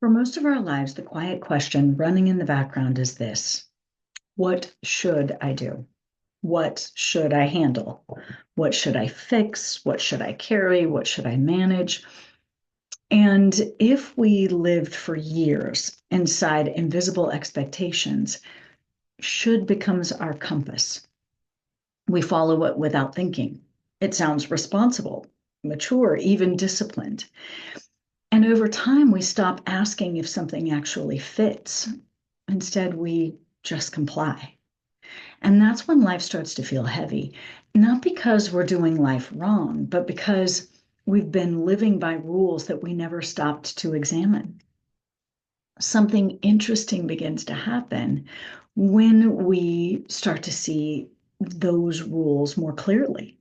For most of our lives, the quiet question running in the background is this: what should I do? What should I handle? What should I fix? What should I carry? What should I manage? And if we lived for years inside invisible expectations, should becomes our compass. We follow it without thinking. It sounds responsible, mature, even disciplined. And over time, we stop asking if something actually fits. Instead, we just comply. And that's when life starts to feel heavy, not because we're doing life wrong, but because we've been living by rules that we never stopped to examine. Something interesting begins to happen when we start to see those rules more clearly.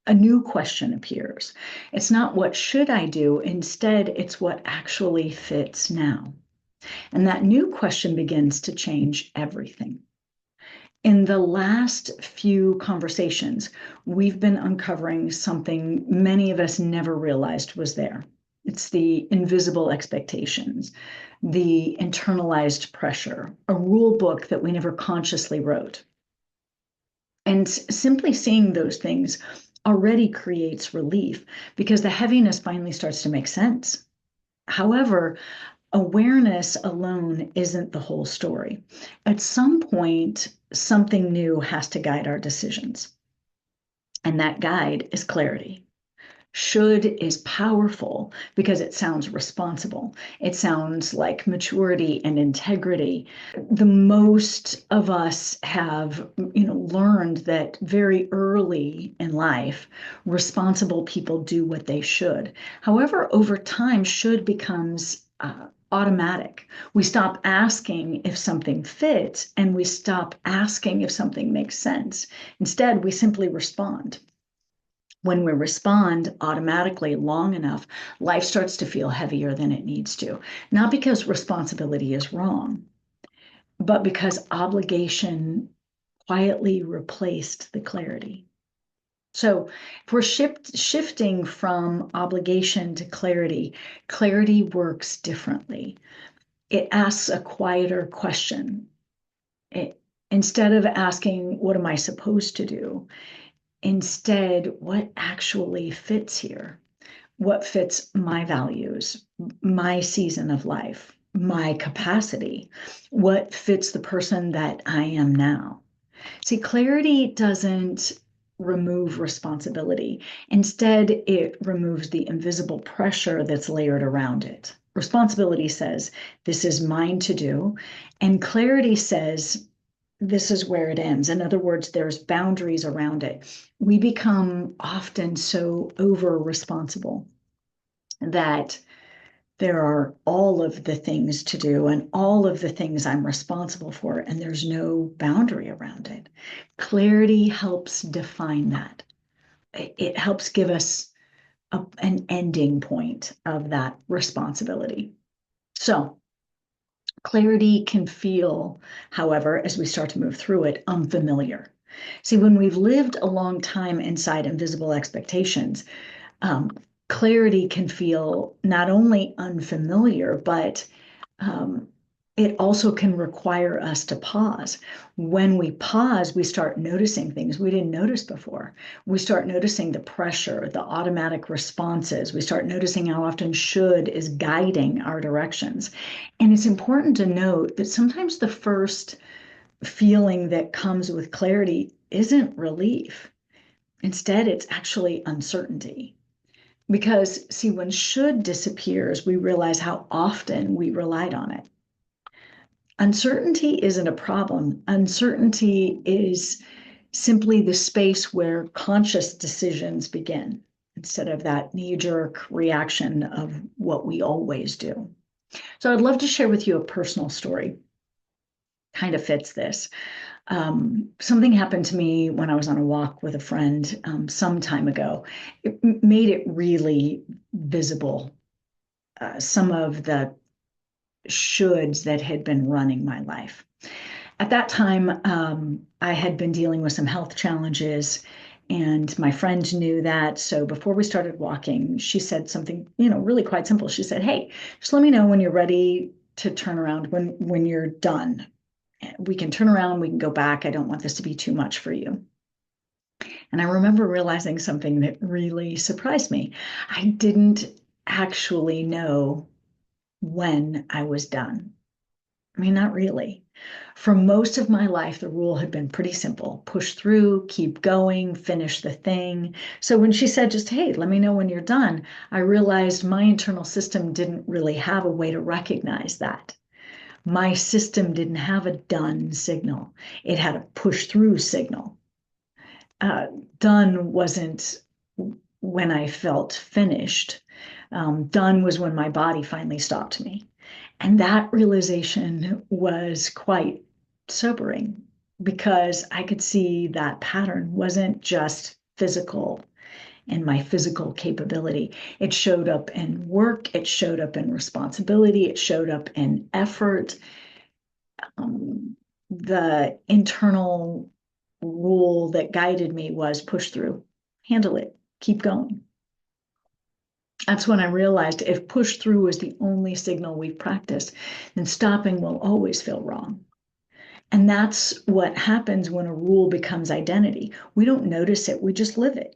A new question appears. It's not what should I do? Instead, it's what actually fits now. And that new question begins to change everything. In the last few conversations, we've been uncovering something many of us never realized was there. It's the invisible expectations, the internalized pressure, a rule book that we never consciously wrote. And simply seeing those things already creates relief because the heaviness finally starts to make sense. However, awareness alone isn't the whole story. At some point, something new has to guide our decisions. And that guide is clarity. Should is powerful because it sounds responsible. It sounds like maturity and integrity. The most of us have, learned that very early in life, responsible people do what they should. However, over time, should becomes automatic. We stop asking if something fits and we stop asking if something makes sense. Instead, we simply respond. When we respond automatically long enough, life starts to feel heavier than it needs to. Not because responsibility is wrong, but because obligation quietly replaced the clarity. So if we're shifting from obligation to clarity, clarity works differently. It asks a quieter question. Instead of asking, what am I supposed to do? Instead, what actually fits here? What fits my values, my season of life, my capacity? What fits the person that I am now? See, clarity doesn't remove responsibility. Instead, it removes the invisible pressure that's layered around it. Responsibility says, this is mine to do. And clarity says, this is where it ends. In other words, there's boundaries around it. We become often so over responsible that there are all of the things to do and all of the things I'm responsible for, and there's no boundary around it. Clarity helps define that. It helps give us an ending point of that responsibility. So, clarity can feel, however, as we start to move through it, unfamiliar. See, when we've lived a long time inside invisible expectations, um, clarity can feel not only unfamiliar, but um, it also can require us to pause. When we pause, we start noticing things we didn't notice before. We start noticing the pressure, the automatic responses. We start noticing how often should is guiding our directions. And it's important to note that sometimes the first feeling that comes with clarity isn't relief. Instead, it's actually uncertainty. Because, see, when should disappears, we realize how often we relied on it. Uncertainty isn't a problem. Uncertainty is simply the space where conscious decisions begin instead of that knee-jerk reaction of what we always do. So I'd love to share with you a personal story. Kind of fits this. Something happened to me when I was on a walk with a friend some time ago. It made it really visible, some of the shoulds that had been running my life. At that time, I had been dealing with some health challenges And my friend knew that. So before we started walking, she said something, really quite simple. She said, "Hey, just let me know when you're ready to turn around, when you're done. We can turn around, we can go back. I don't want this to be too much for you." And I remember realizing something that really surprised me. I didn't actually know when I was done. I mean, not really. For most of my life, the rule had been pretty simple: push through, keep going, finish the thing. So when she said, just, "Hey, let me know when you're done," I realized my internal system didn't really have a way to recognize that. My system didn't have a done signal, it had a push through signal. Uh, Done wasn't when I felt finished. Done was when my body finally stopped me. And that realization was quite sobering because I could see that pattern wasn't just physical and my physical capability. It showed up in work, it showed up in responsibility, it showed up in effort. The internal rule that guided me was push through, handle it, keep going. That's when I realized if push through is the only signal we've practiced, then stopping will always feel wrong. And that's what happens when a rule becomes identity. We don't notice it, we just live it.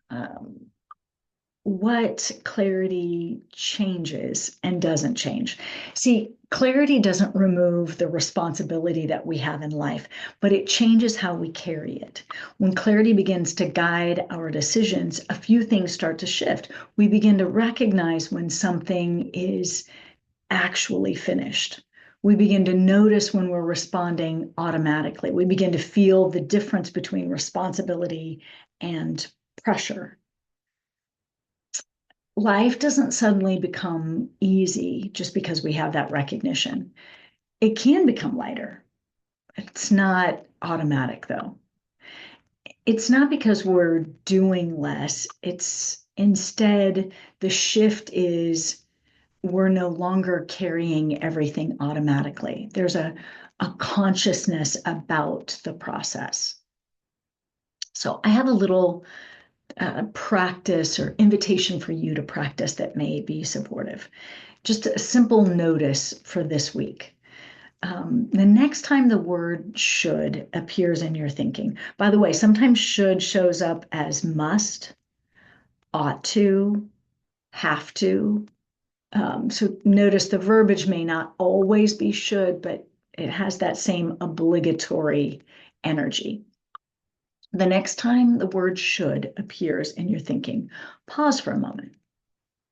Um, what clarity changes and doesn't change. See, clarity doesn't remove the responsibility that we have in life, but it changes how we carry it. When clarity begins to guide our decisions, a few things start to shift. We begin to recognize when something is actually finished. We begin to notice when we're responding automatically. We begin to feel the difference between responsibility and pressure. Life doesn't suddenly become easy just because we have that recognition. It can become lighter. It's not automatic, though. It's not because we're doing less. It's instead the shift is we're no longer carrying everything automatically. There's a consciousness about the process. So I have a little practice or invitation for you to practice that may be supportive. Just a simple notice for this week. The next time the word should appears in your thinking, by the way, sometimes should shows up as must, ought to, have to. So notice the verbiage may not always be should, but it has that same obligatory energy. The next time the word should appears in your thinking, pause for a moment.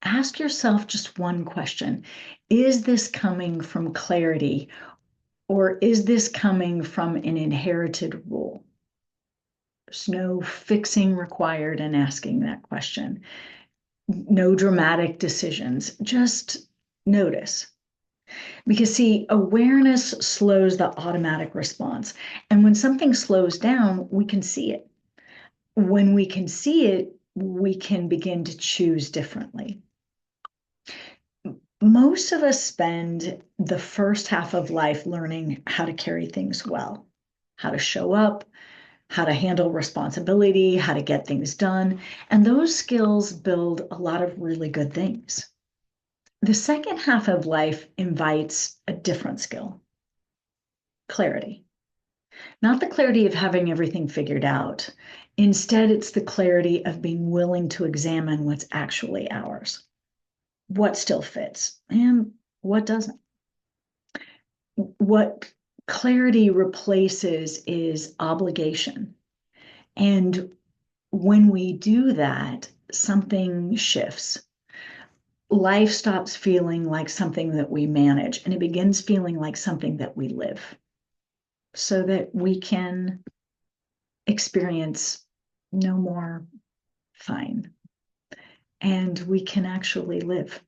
Ask yourself just one question. Is this coming from clarity, or is this coming from an inherited rule? There's no fixing required in asking that question. No dramatic decisions, just notice. Because, see, awareness slows the automatic response. And when something slows down, we can see it. When we can see it, we can begin to choose differently. Most of us spend the first half of life learning how to carry things well, how to show up, how to handle responsibility, how to get things done. And those skills build a lot of really good things. The second half of life invites a different skill: clarity. Not the clarity of having everything figured out. Instead, it's the clarity of being willing to examine what's actually ours, what still fits, and what doesn't. What clarity replaces is obligation. And when we do that, something shifts. Life stops feeling like something that we manage, and it begins feeling like something that we live, so that we can experience no more fine, and we can actually live.